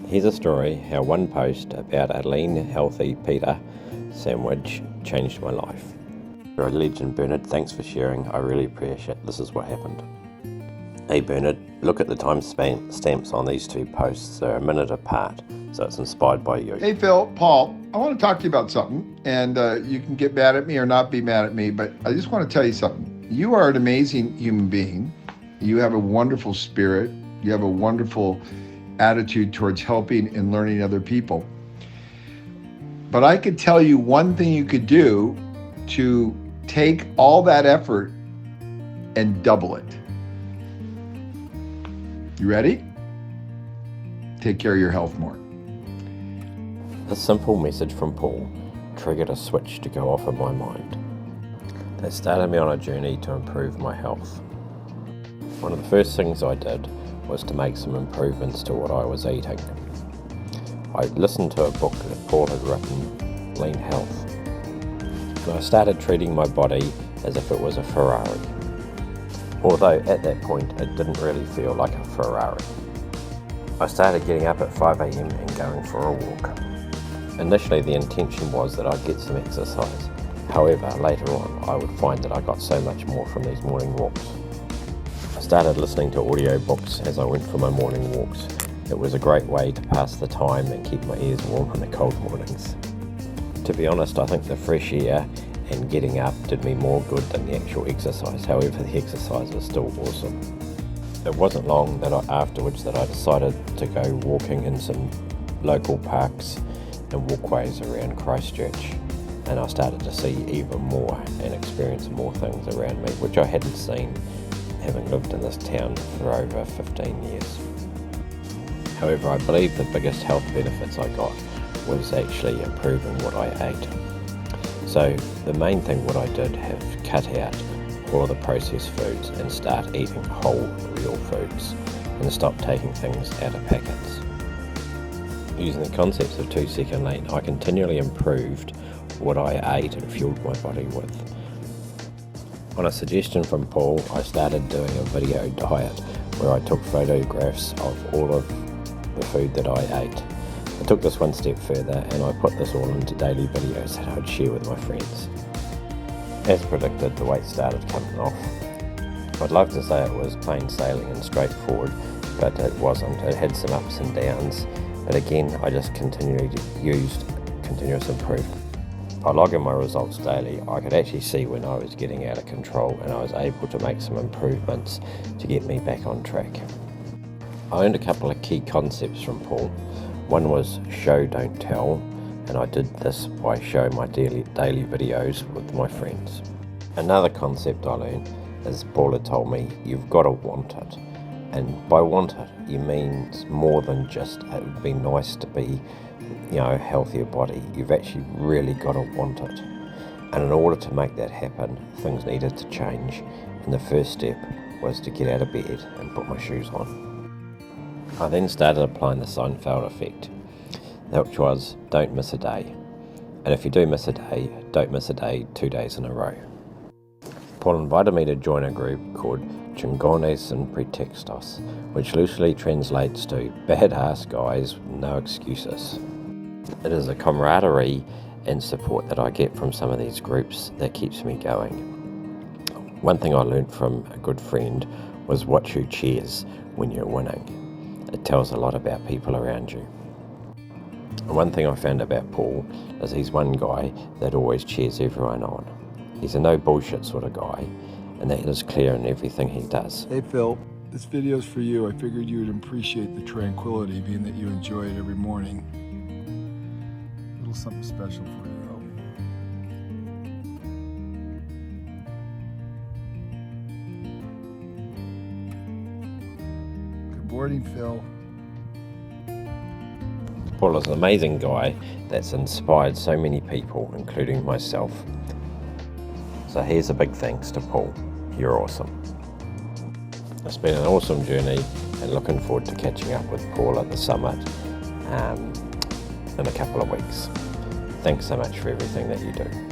Here's a story how one post about a lean, healthy pita sandwich changed my life. You're a legend, Bernard. Thanks for sharing. I really appreciate it. This is what happened. Hey Bernard, look at the time stamps on these two posts. They're a minute apart, so it's inspired by you. Hey Phil, Paul, I want to talk to you about something, and you can get mad at me or not be mad at me, but I just want to tell you something. You are an amazing human being. You have a wonderful spirit. You have a wonderful attitude towards helping and learning other people. But I could tell you one thing you could do to take all that effort and double it. You ready? Take care of your health more. A simple message from Paul triggered a switch to go off in my mind. That started me on a journey to improve my health. One of the first things I did was to make some improvements to what I was eating. I listened to a book that Paul had written, Lean Health, and I started treating my body as if it was a Ferrari. Although at that point it didn't really feel like a Ferrari. I started getting up at 5 a.m. and going for a walk. Initially the intention was that I'd get some exercise. However, later on I would find that I got so much more from these morning walks. I started listening to audiobooks as I went for my morning walks. It was a great way to pass the time and keep my ears warm on the cold mornings. To be honest, I think the fresh air and getting up did me more good than the actual exercise. However, the exercise was still awesome. It wasn't long afterwards that I decided to go walking in some local parks and walkways around Christchurch, and I started to see even more and experience more things around me which I hadn't seen, having lived in this town for over 15 years. However, I believe the biggest health benefits I got was actually improving what I ate. So the main thing what I did have cut out all of the processed foods and start eating whole, real foods and stop taking things out of packets. Using the concepts of 2 Second Lean, I continually improved what I ate and fueled my body with. On a suggestion from Paul, I started doing a video diet where I took photographs of all of the food that I ate. I took this one step further and I put this all into daily videos that I'd share with my friends. As predicted, the weight started coming off. I'd love to say it was plain sailing and straightforward, but it wasn't. It had some ups and downs, but again, I just continually used continuous improvement. By logging my results daily, I could actually see when I was getting out of control, and I was able to make some improvements to get me back on track. I learned a couple of key concepts from Paul. One was show, don't tell, and I did this by showing my daily videos with my friends. Another concept I learned is Paul had told me, you've got to want it. And by want it, he means more than just it would be nice to be, a healthier body. You've actually really got to want it. And in order to make that happen, things needed to change. And the first step was to get out of bed and put my shoes on. I then started applying the Seinfeld effect, which was don't miss a day. And if you do miss a day, don't miss a day 2 days in a row. Paul invited me to join a group called Chingones Sin Pretextos, which loosely translates to badass guys, no excuses. It is a camaraderie and support that I get from some of these groups that keeps me going. One thing I learned from a good friend was watch who cheers when you're winning. It tells a lot about people around you. And one thing I found about Paul is he's one guy that always cheers everyone on. He's a no bullshit sort of guy, and that is clear in everything he does. Hey Phil, this video's for you. I figured you would appreciate the tranquility, being that you enjoy it every morning. A little something special for you, though. Good morning, Phil. Paul is an amazing guy that's inspired so many people, including myself. So here's a big thanks to Paul. You're awesome. It's been an awesome journey and looking forward to catching up with Paul at the summit in a couple of weeks. Thanks so much for everything that you do.